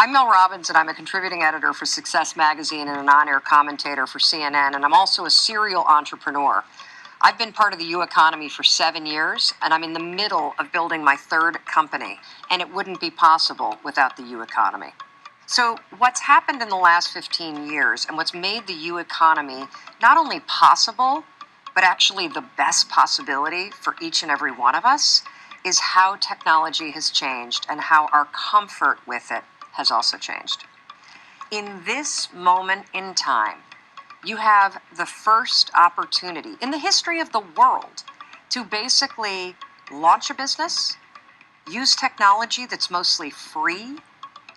I'm Mel Robbins, and I'm a contributing editor for Success Magazine and an on-air commentator for CNN, and I'm also a serial entrepreneur. I've been part of the U economy for 7 years, and I'm in the middle of building my third company, and it wouldn't be possible without the U economy. So what's happened in the last 15 years and what's made the U economy not only possible, but actually the best possibility for each and every one of us is how technology has changed and how our comfort with it has also changed. In this moment in time, you have the first opportunity in the history of the world to basically launch a business, use technology that's mostly free,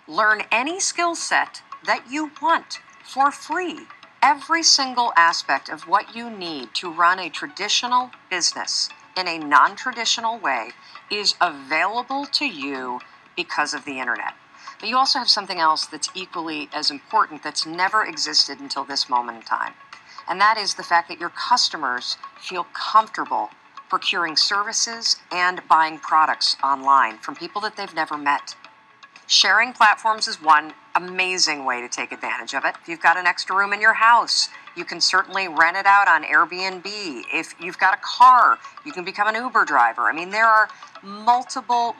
learn any skill set that you want for free. Every single aspect of what you need to run a traditional business in a non-traditional way is available to you because of the internet. But you also have something else that's equally as important that's never existed until this moment in time. And that is the fact that your customers feel comfortable procuring services and buying products online from people that they've never met. Sharing platforms is one amazing way to take advantage of it. If you've got an extra room in your house, you can certainly rent it out on Airbnb. If you've got a car, you can become an Uber driver. I mean, there are multiple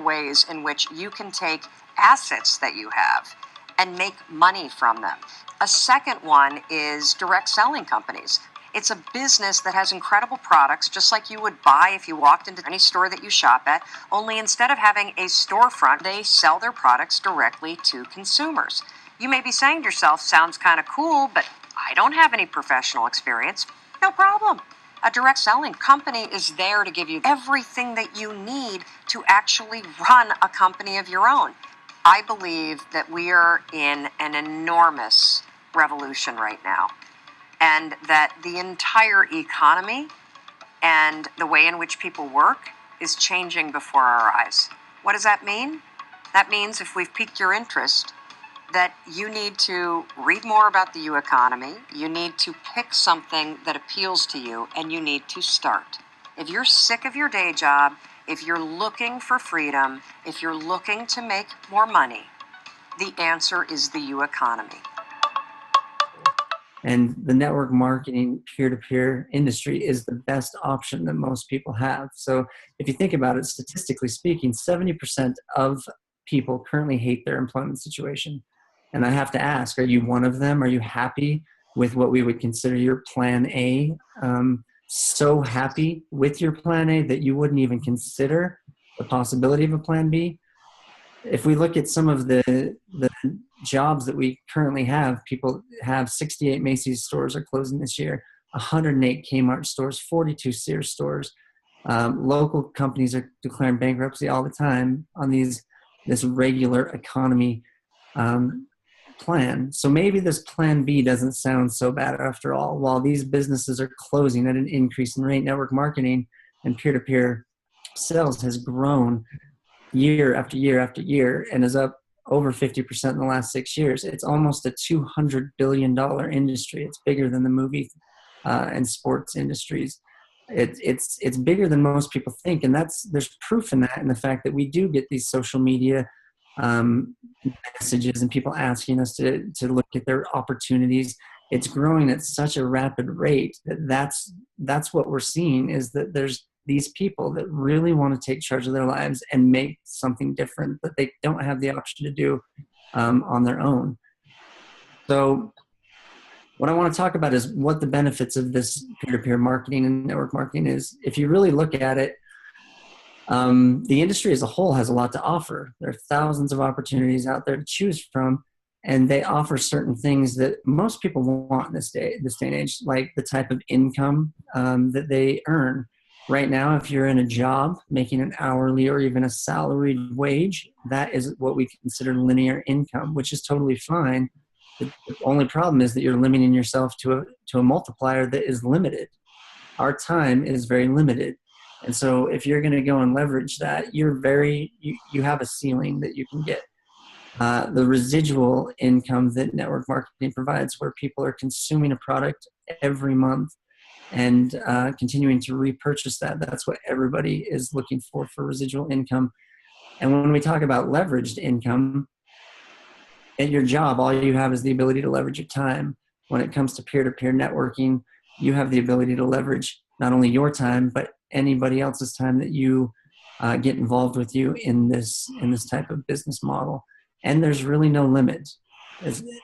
ways in which you can take assets that you have and make money from them. A second one is direct selling companies. It's a business that has incredible products, just like you would buy if you walked into any store that you shop at, only instead of having a storefront, they sell their products directly to consumers. You may be saying to yourself, sounds kind of cool, but I don't have any professional experience. No problem. A direct selling company is there to give you everything that you need to actually run a company of your own. I believe that we are in an enormous revolution right now, and that the entire economy and the way in which people work is changing before our eyes. What does that mean? That means if we've piqued your interest, that you need to read more about the U economy, you need to pick something that appeals to you, and you need to start. If you're sick of your day job, if you're looking for freedom, if you're looking to make more money, the answer is the U economy. And the network marketing peer-to-peer industry is the best option that most people have. So if you think about it, statistically speaking, 70% of people currently hate their employment situation. And I have to ask, are you one of them? Are you happy with what we would consider your plan A? So happy with your plan A that you wouldn't even consider the possibility of a plan B? If we look at some of the jobs that we currently have, people have 68 Macy's stores are closing this year, 108 Kmart stores, 42 Sears stores. Local companies are declaring bankruptcy all the time on this regular economy plan. So maybe this plan B doesn't sound so bad after all. While these businesses are closing at an increasing rate, network marketing and peer-to-peer sales has grown year after year after year and is up over 50% in the last 6 years. It's almost a $200 billion industry. It's bigger than the movie and sports industries. It's bigger than most people think, and there's proof in that, in the fact that we do get these social media messages and people asking us to look at their opportunities. It's growing at such a rapid rate that's what we're seeing, is that there's these people that really want to take charge of their lives and make something different that they don't have the option to do on their own. So what I want to talk about is what the benefits of this peer-to-peer marketing and network marketing is. If you really look at it, the industry as a whole has a lot to offer. There are thousands of opportunities out there to choose from, and they offer certain things that most people want in this day and age, like the type of income that they earn. Right now, if you're in a job making an hourly or even a salaried wage, that is what we consider linear income, which is totally fine. The only problem is that you're limiting yourself to a multiplier that is limited. Our time is very limited. And so if you're going to go and leverage that, you have a ceiling that you can get. The residual income that network marketing provides, where people are consuming a product every month and continuing to repurchase that's what everybody is looking for residual income. And when we talk about leveraged income, at your job, all you have is the ability to leverage your time. When it comes to peer-to-peer networking, you have the ability to leverage not only your time, but anybody else's time that you get involved with you in this type of business model. And there's really no limit.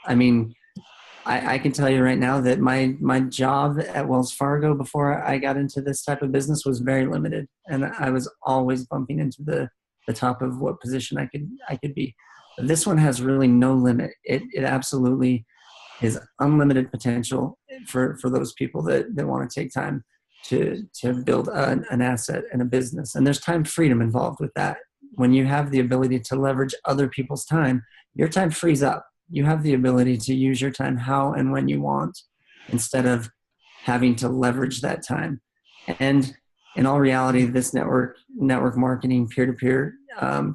I mean, I can tell you right now that my job at Wells Fargo before I got into this type of business was very limited, and I was always bumping into the top of what position I could be. This one has really no limit. It absolutely is unlimited potential for those people that want to take time to build an asset and a business. And there's time freedom involved with that. When you have the ability to leverage other people's time, your time frees up. You have the ability to use your time how and when you want instead of having to leverage that time. And in all reality, this network marketing peer-to-peer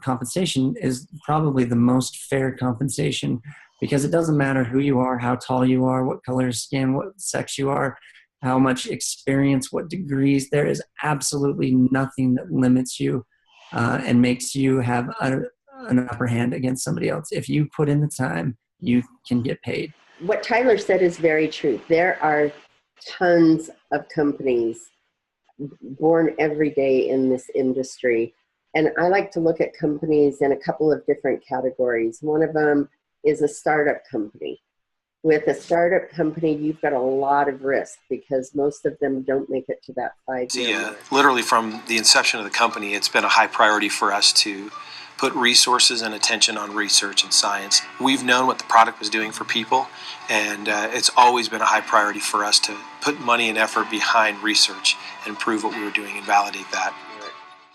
compensation is probably the most fair compensation, because it doesn't matter who you are, how tall you are, what color skin, what sex you are, how much experience, what degrees. There is absolutely nothing that limits you and makes you have an upper hand against somebody else. If you put in the time, you can get paid. What Tyler said is very true. There are tons of companies born every day in this industry. And I like to look at companies in a couple of different categories. One of them is a startup company. With a startup company, you've got a lot of risk because most of them don't make it to that 5-year mark. Literally from the inception of the company, it's been a high priority for us to put resources and attention on research and science. We've known what the product was doing for people, and it's always been a high priority for us to put money and effort behind research and prove what we were doing and validate that.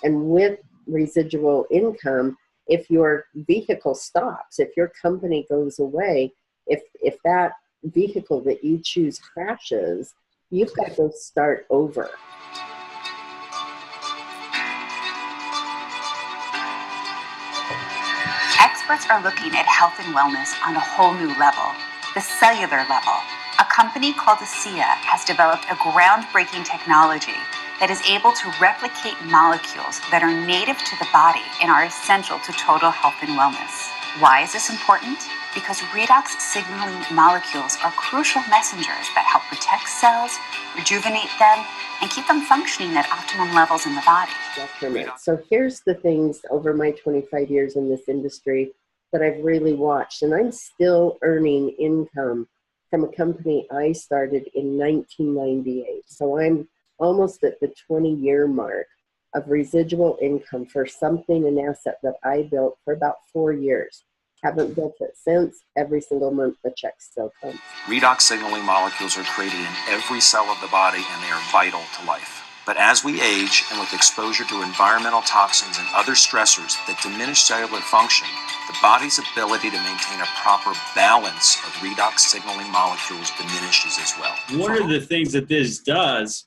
And with residual income, if your vehicle stops, if your company goes away, if that vehicle that you choose crashes, you've got to go start over. Experts are looking at health and wellness on a whole new level, the cellular level. A company called Asea has developed a groundbreaking technology that is able to replicate molecules that are native to the body and are essential to total health and wellness. Why is this important? Because redox signaling molecules are crucial messengers that help protect cells, rejuvenate them, and keep them functioning at optimum levels in the body. So here's the things over my 25 years in this industry that I've really watched, and I'm still earning income from a company I started in 1998. So I'm almost at the 20-year mark of residual income for something, an asset that I built for about 4 years. Haven't built it since. Every single month the check still comes. Redox signaling molecules are created in every cell of the body, and they are vital to life. But as we age and with exposure to environmental toxins and other stressors that diminish cellular function, the body's ability to maintain a proper balance of redox signaling molecules diminishes as well. One of the things that this does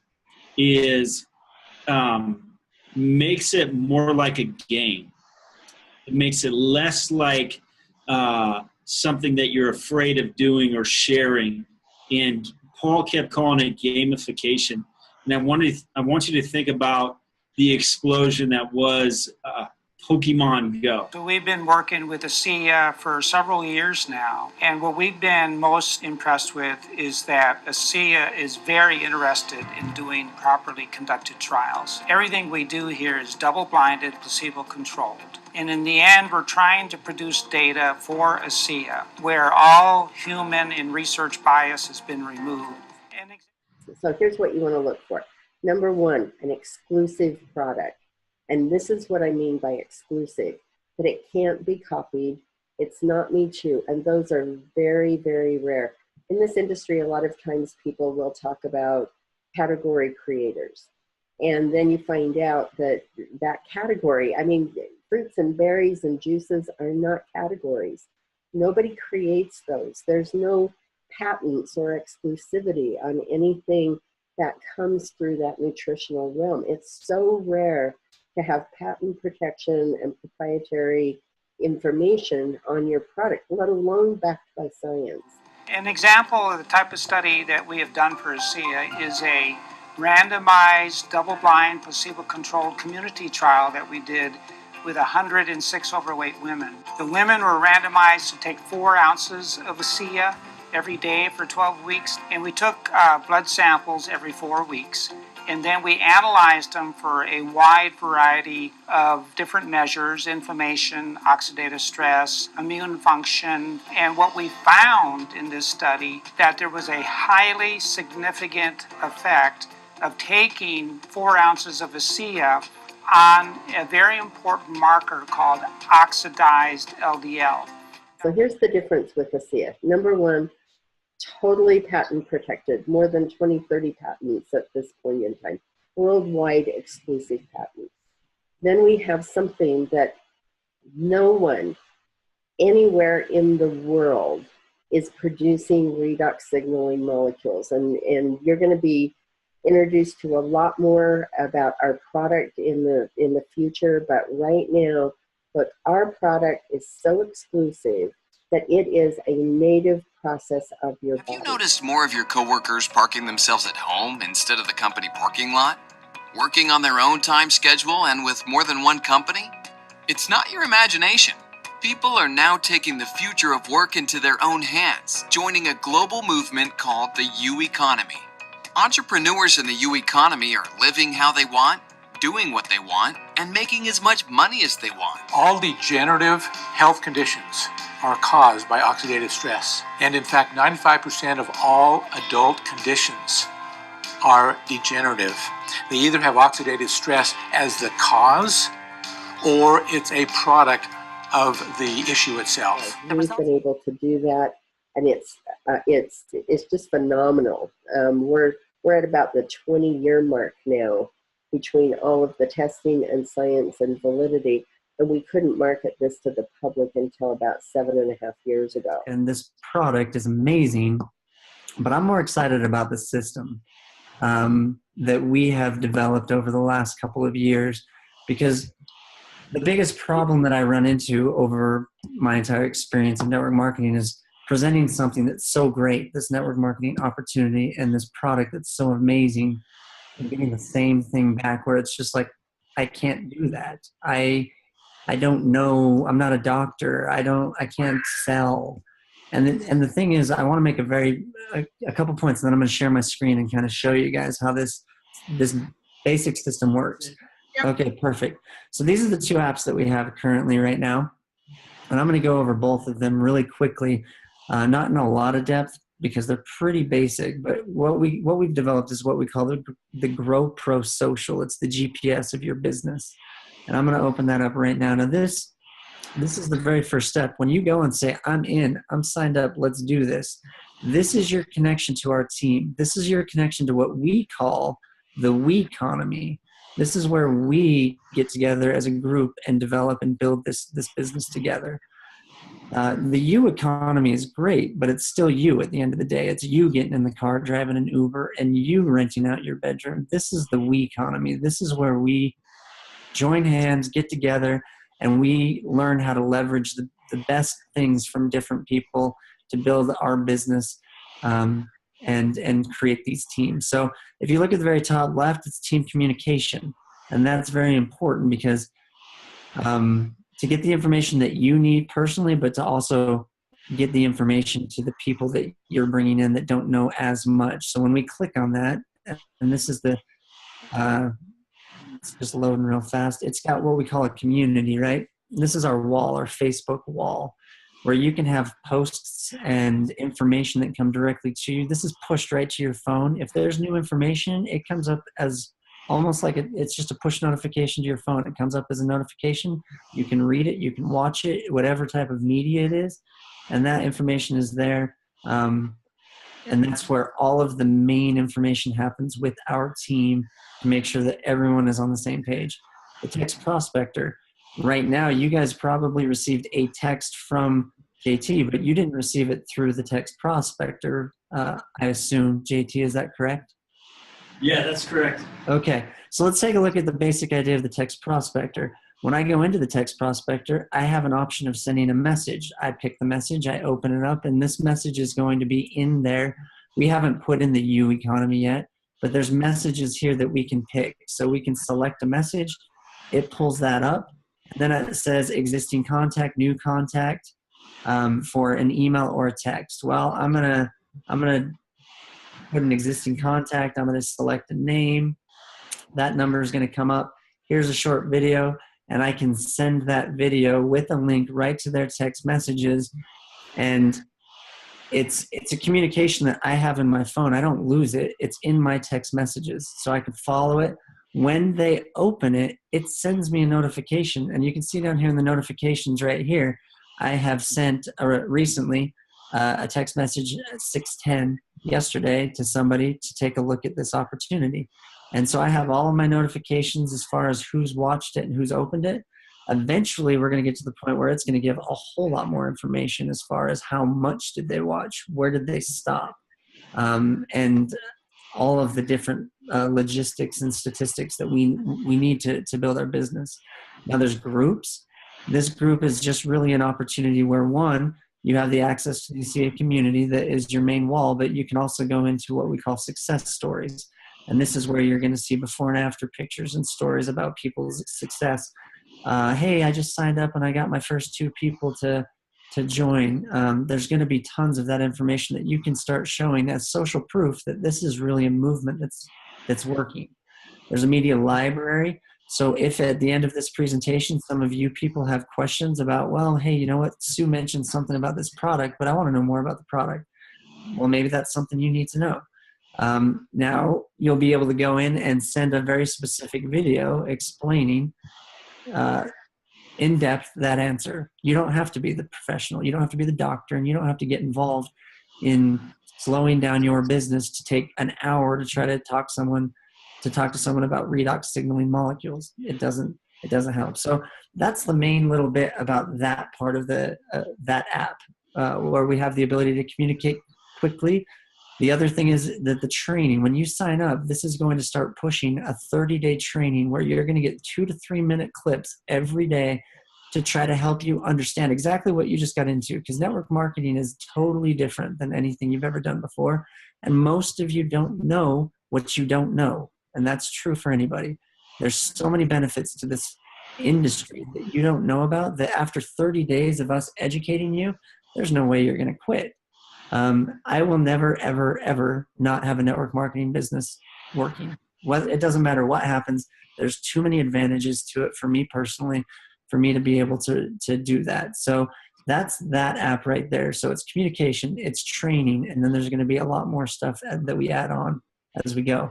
is makes it more like a game. It makes it less like something that you're afraid of doing or sharing. And Paul kept calling it gamification. And I want you to think about the explosion that was Pokemon Go. So we've been working with Asea for several years now, and what we've been most impressed with is that Asea is very interested in doing properly conducted trials. Everything we do here is double-blinded, placebo-controlled. And in the end, we're trying to produce data for Asea where all human and research bias has been removed. So here's what you want to look for. Number one, an exclusive product. And this is what I mean by exclusive, that it can't be copied. It's not me too. And those are very, very rare. In this industry, a lot of times people will talk about category creators. And then you find out that that category, I mean, fruits and berries and juices are not categories. Nobody creates those. There's no patents or exclusivity on anything that comes through that nutritional realm. It's so rare to have patent protection and proprietary information on your product, let alone backed by science. An example of the type of study that we have done for Asea is a randomized, double-blind, placebo-controlled community trial that we did with 106 overweight women. The women were randomized to take 4 ounces of Asea every day for 12 weeks, and we took blood samples every 4 weeks. And then we analyzed them for a wide variety of different measures: inflammation, oxidative stress, immune function. And what we found in this study, that there was a highly significant effect of taking 4 ounces of Asea on a very important marker called oxidized LDL. So here's the difference with Asea. Number one, totally patent protected, more than 20, 30 patents at this point in time, worldwide exclusive patents. Then we have something that no one anywhere in the world is producing redox signaling molecules. And you're going to be introduced to a lot more about our product in the future, but right now, look, our product is so exclusive that it is a native process of your body. Have you noticed more of your coworkers parking themselves at home instead of the company parking lot? Working on their own time schedule and with more than one company? It's not your imagination. People are now taking the future of work into their own hands, joining a global movement called the U economy. Entrepreneurs in the U economy are living how they want, doing what they want, and making as much money as they want. All degenerative health conditions are caused by oxidative stress. And in fact, 95% of all adult conditions are degenerative. They either have oxidative stress as the cause, or it's a product of the issue itself. We've been able to do that, and it's just phenomenal. We're at about the 20-year mark now between all of the testing and science and validity. And we couldn't market this to the public until about 7.5 years ago. And this product is amazing, but I'm more excited about the system that we have developed over the last couple of years, because the biggest problem that I run into over my entire experience in network marketing is presenting something that's so great, this network marketing opportunity and this product that's so amazing, and getting the same thing back where it's just like, I can't do that. I don't know. I'm not a doctor. I can't sell. And the thing is, I want to make a couple points, and then I'm going to share my screen and kind of show you guys how this basic system works. Okay, perfect. So these are the 2 apps that we have currently right now. And I'm going to go over both of them really quickly, not in a lot of depth because they're pretty basic. But what we've developed is what we call the Grow Pro Social. It's the GPS of your business. And I'm going to open that up right now. Now this is the very first step. When you go and say, I'm in, I'm signed up, let's do this. This is your connection to our team. This is your connection to what we call the we economy. This is where we get together as a group and develop and build this business together. The you economy is great, but it's still you at the end of the day. It's you getting in the car, driving an Uber, and you renting out your bedroom. This is the we economy. This is where we join hands, get together, and we learn how to leverage the best things from different people to build our business and create these teams. So if you look at the very top left, it's team communication. And that's very important because to get the information that you need personally, but to also get the information to the people that you're bringing in that don't know as much. So when we click on that, and this is the it's just loading real fast. It's got what we call a community, right? This is our wall, our Facebook wall, where you can have posts and information that come directly to you. This is pushed right to your phone. If there's new information, it comes up as almost like it's just a push notification to your phone. It comes up as a notification. You can read it, you can watch it, whatever type of media it is, and that information is there. And that's where all of the main information happens with our team to make sure that everyone is on the same page. The text prospector. Right now, you guys probably received a text from JT, but you didn't receive it through the text prospector, I assume. JT, is that correct? Yeah, that's correct. Okay, so let's take a look at the basic idea of the text prospector. When I go into the text prospector, I have an option of sending a message. I pick the message, I open it up, and this message is going to be in there. We haven't put in the U economy yet, but there's messages here that we can pick. So we can select a message. It pulls that up. Then it says existing contact, new contact, for an email or a text. Well, I'm gonna put an existing contact. I'm gonna select a name. That number is gonna come up. Here's a short video, and I can send that video with a link right to their text messages. And it's a communication that I have in my phone. I don't lose it. It's in my text messages, so I can follow it. When they open it, it sends me a notification, and you can see down here in the notifications right here, I have sent recently a text message at 6:10 yesterday to somebody to take a look at this opportunity. And so I have all of my notifications as far as who's watched it and who's opened it. Eventually, we're going to get to the point where it's going to give a whole lot more information as far as how much did they watch, where did they stop, and all of the different logistics and statistics that we need to build our business. Now, there's groups. This group is just really an opportunity where, one, you have the access to the Asea community that is your main wall, but you can also go into what we call success stories. And this is where you're going to see before and after pictures and stories about people's success. Hey, I just signed up and I got my first 2 people to join. There's going to be tons of that information that you can start showing as social proof that this is really a movement that's working. There's a media library. So if at the end of this presentation, some of you people have questions about, well, hey, you know what, Sue mentioned something about this product, but I want to know more about the product. Well, maybe that's something you need to know. Now you'll be able to go in and send a very specific video explaining in depth that answer. You don't have to be the professional. You don't have to be the doctor, and you don't have to get involved in slowing down your business to take an hour to try to talk to someone about redox signaling molecules. It doesn't help. So that's the main little bit about that part of the that app, where we have the ability to communicate quickly. The other thing is that the training, when you sign up, this is going to start pushing a 30-day training where you're going to get 2 to 3 minute clips every day to try to help you understand exactly what you just got into, because network marketing is totally different than anything you've ever done before. And most of you don't know what you don't know. And that's true for anybody. There's so many benefits to this industry that you don't know about that after 30 days of us educating you, there's no way you're going to quit. I will never, ever, ever not have a network marketing business working. Well, it doesn't matter what happens. There's too many advantages to it for me personally, for me to be able to do that. So that's that app right there. So it's communication, it's training, and then there's going to be a lot more stuff that we add on as we go.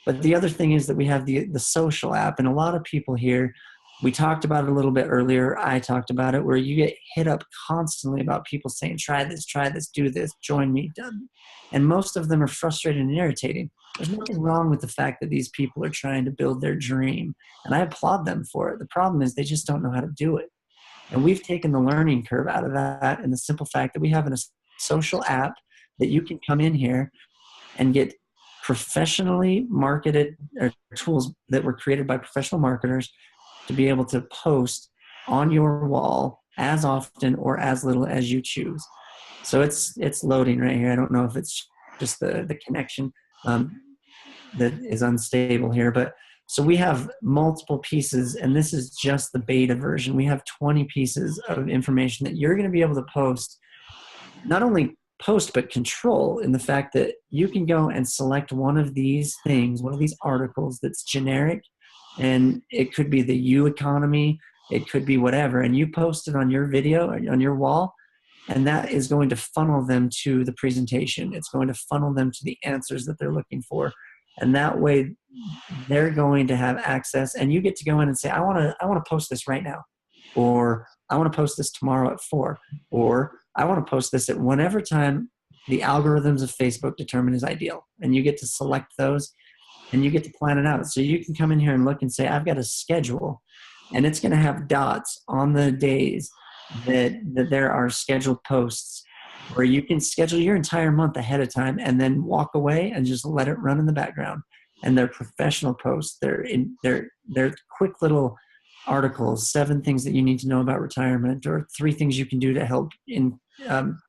But the other thing is that we have the social app, and a lot of people here, we talked about it a little bit earlier. I talked about it, where you get hit up constantly about people saying, try this, do this, join me. And most of them are frustrated and irritating. There's nothing wrong with the fact that these people are trying to build their dream, and I applaud them for it. The problem is they just don't know how to do it. And we've taken the learning curve out of that, and the simple fact that we have a social app that you can come in here and get professionally marketed tools that were created by professional marketers to be able to post on your wall as often or as little as you choose. So it's loading right here. I don't know if it's just the connection that is unstable here, but so we have multiple pieces, and this is just the beta version. We have 20 pieces of information that you're going to be able to post, not only post, but control, in the fact that you can go and select one of these things, one of these articles that's generic, and it could be the U economy, it could be whatever, and you post it on your video, on your wall, and that is going to funnel them to the presentation. It's going to funnel them to the answers that they're looking for. And that way they're going to have access, and you get to go in and say, I want to post this right now, or I want to post this tomorrow at 4, or I want to post this at whatever time the algorithms of Facebook determine is ideal. And you get to select those, and you get to plan it out. So you can come in here and look and say, I've got a schedule, and it's going to have dots on the days that there are scheduled posts, where you can schedule your entire month ahead of time and then walk away and just let it run in the background. And they're professional posts. They're quick little articles, 7 things that you need to know about retirement, or 3 things you can do to help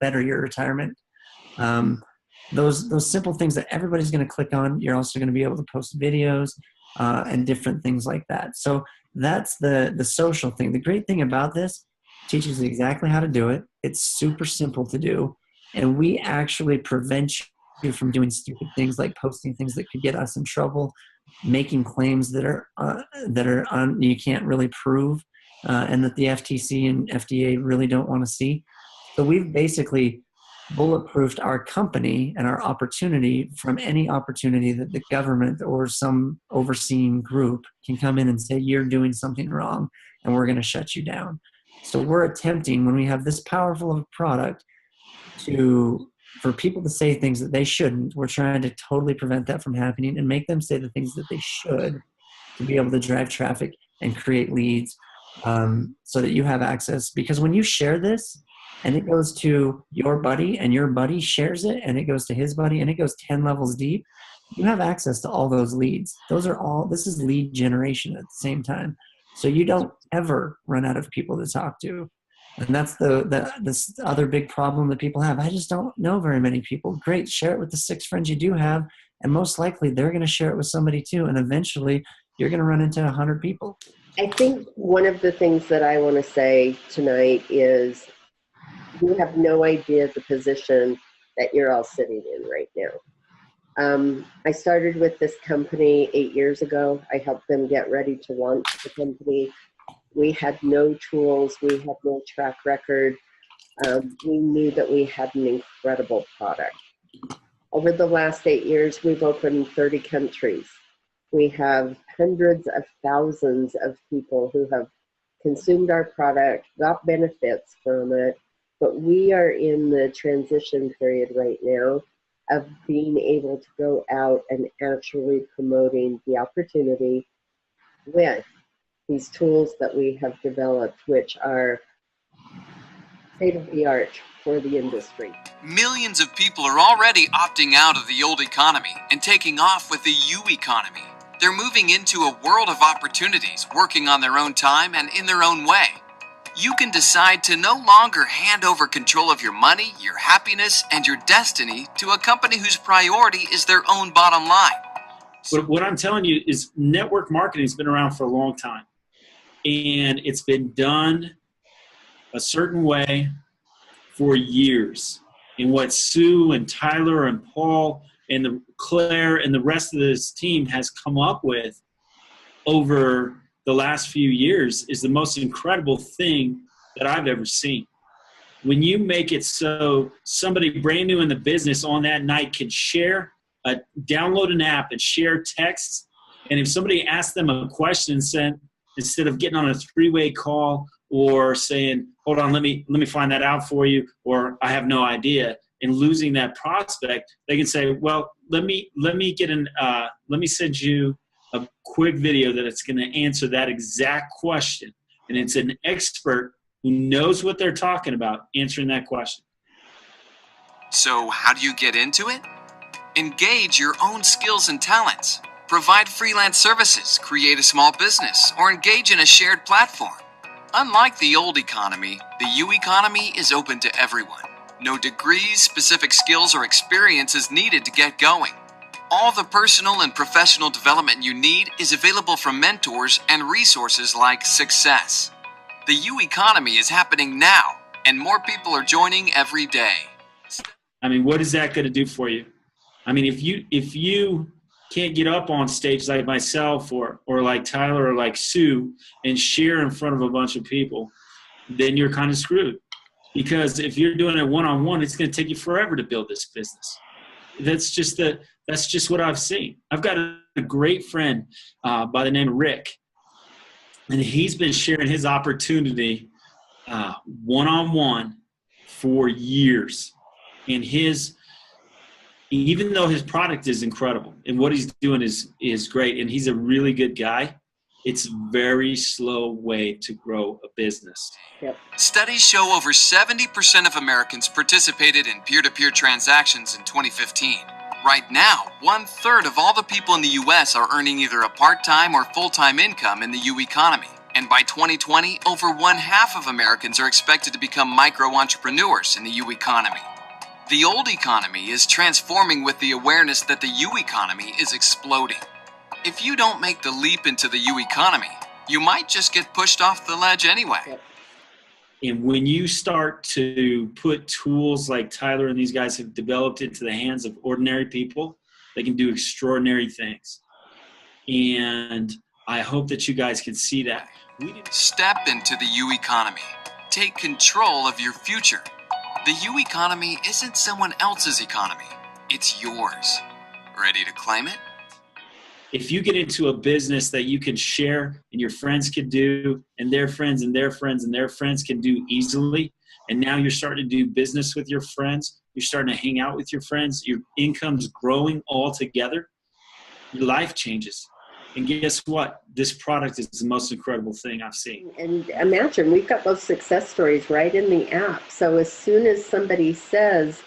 better your retirement. Those simple things that everybody's going to click on. You're also going to be able to post videos and different things like that. So that's the social thing. The great thing about this, teaches you exactly how to do it. It's super simple to do. And we actually prevent you from doing stupid things like posting things that could get us in trouble, making claims that are you can't really prove, and that the FTC and FDA really don't want to see. So we've basically bulletproofed our company and our opportunity from any opportunity that the government or some overseeing group can come in and say, you're doing something wrong and we're going to shut you down. So we're attempting, when we have this powerful of a product, for people to say things that they shouldn't. We're trying to totally prevent that from happening and make them say the things that they should, to be able to drive traffic and create leads, so that you have access. Because when you share this and it goes to your buddy and your buddy shares it and it goes to his buddy and it goes 10 levels deep, you have access to all those leads. This is lead generation at the same time. So you don't ever run out of people to talk to. And that's this other big problem that people have. I just don't know very many people. Great, share it with the 6 friends you do have, and most likely they're going to share it with somebody too, and eventually you're going to run into 100 people. I think one of the things that I want to say tonight is you have no idea the position that you're all sitting in right now. I started with this company 8 years ago. I helped them get ready to launch the company. We had no tools. We had no track record. We knew that we had an incredible product. Over the last 8 years, we've opened 30 countries. We have hundreds of thousands of people who have consumed our product, got benefits from it, but we are in the transition period right now of being able to go out and actually promoting the opportunity with these tools that we have developed, which are state of the art for the industry. Millions of people are already opting out of the old economy and taking off with the U economy. They're moving into a world of opportunities, working on their own time and in their own way. You can decide to no longer hand over control of your money, your happiness, and your destiny to a company whose priority is their own bottom line. But what I'm telling you is network marketing has been around for a long time. And it's been done a certain way for years. And what Sue and Tyler and Paul and Claire and the rest of this team has come up with over the last few years is the most incredible thing that I've ever seen. When you make it so somebody brand new in the business on that night can download an app and share texts, and if somebody asks them a question, instead of getting on a 3-way call or saying, hold on, let me find that out for you, or I have no idea, and losing that prospect, they can say, well, let me send you a quick video that it's going to answer that exact question. And it's an expert who knows what they're talking about answering that question. So how do you get into it? Engage your own skills and talents. Provide freelance services, create a small business, or engage in a shared platform. Unlike the old economy, the U economy is open to everyone. No degrees, specific skills, or experience is needed to get going. All the personal and professional development you need is available from mentors and resources like Success. The U economy is happening now, and more people are joining every day. I mean, what is that going to do for you? I mean, if you can't get up on stage like myself or like Tyler or like Sue and share in front of a bunch of people, then you're kind of screwed. Because if you're doing it one-on-one, it's going to take you forever to build this business. That's just what I've seen. I've got a great friend by the name of Rick, and he's been sharing his opportunity one-on-one for years. And even though his product is incredible and what he's doing is great, and he's a really good guy, it's a very slow way to grow a business. Yep. Studies show over 70% of Americans participated in peer-to-peer transactions in 2015. Right now, 1/3 of all the people in the U.S. are earning either a part-time or full-time income in the U economy. And by 2020, over 1/2 of Americans are expected to become micro-entrepreneurs in the U economy. The old economy is transforming with the awareness that the U economy is exploding. If you don't make the leap into the U economy, You might just get pushed off the ledge anyway. Yep. And when you start to put tools like Tyler and these guys have developed into the hands of ordinary people, they can do extraordinary things. And I hope that you guys can see that. Step into the U economy. Take control of your future. The U economy isn't someone else's economy. It's yours. Ready to claim it? If you get into a business that you can share and your friends can do, and their friends and their friends and their friends can do easily, and now you're starting to do business with your friends, you're starting to hang out with your friends, your income's growing all together, your life changes. And guess what? This product is the most incredible thing I've seen. And imagine, we've got those success stories right in the app. So as soon as somebody says,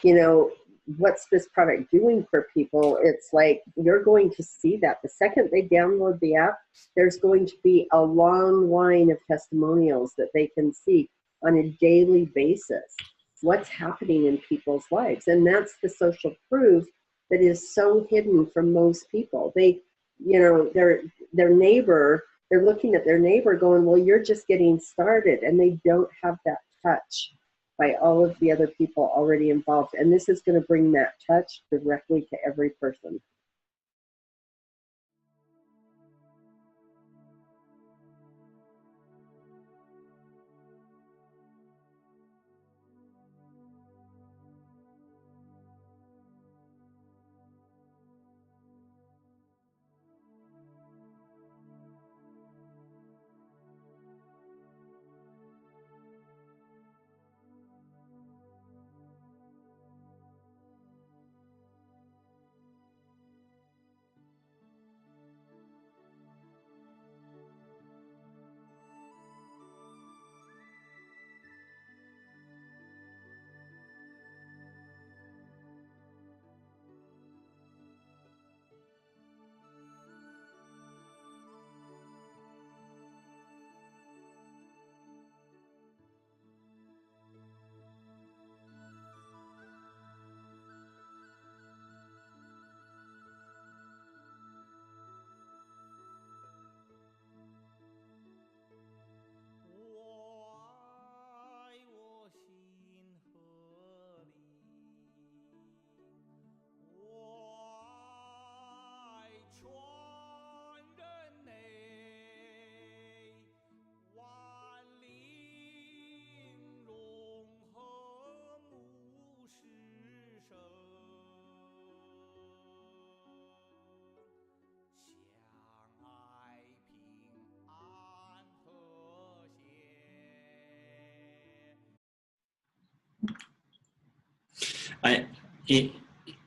you know, what's this product doing for people, it's like you're going to see that. The second they download the app, there's going to be a long line of testimonials that they can see on a daily basis. What's happening in people's lives. And that's the social proof that is so hidden from most people. They, you know, their neighbor, they're looking at their neighbor going, well, you're just getting started. And they don't have that touch by all of the other people already involved. And this is going to bring that touch directly to every person.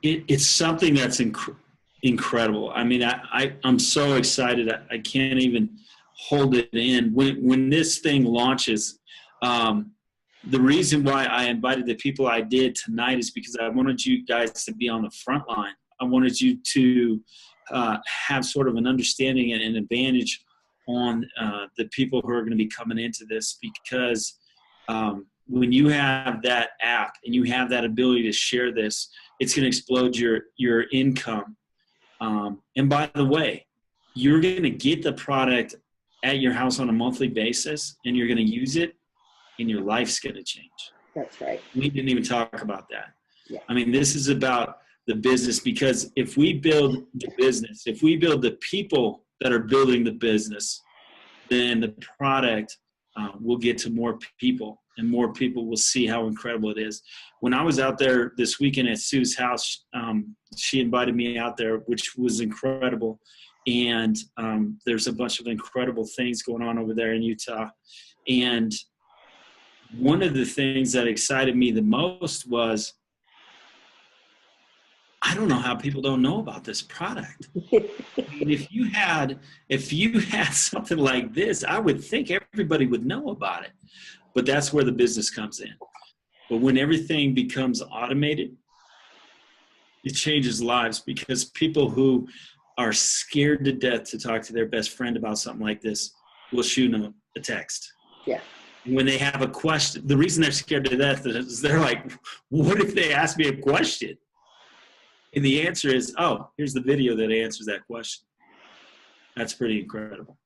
It's something that's incredible. I mean, I'm so excited. I can't even hold it in. When this thing launches, the reason why I invited the people I did tonight is because I wanted you guys to be on the front line. I wanted you to have sort of an understanding and an advantage on the people who are going to be coming into this, because when you have that app and you have that ability to share this, it's going to explode your income. And by the way, you're going to get the product at your house on a monthly basis, and you're going to use it, and your life's going to change. That's right. We didn't even talk about that. Yeah. I mean, this is about the business, because if we build the business, if we build the people that are building the business, then the product will get to more people, and more people will see how incredible it is. When I was out there this weekend at Sue's house, she invited me out there, which was incredible. And there's a bunch of incredible things going on over there in Utah. And one of the things that excited me the most was, I don't know how people don't know about this product. I mean, if you had something like this, I would think everybody would know about it. But that's where the business comes in. But when everything becomes automated, it changes lives, because people who are scared to death to talk to their best friend about something like this will shoot them a text. Yeah. When they have a question, the reason they're scared to death is they're like, what if they ask me a question? And the answer is, oh, here's the video that answers that question. That's pretty incredible.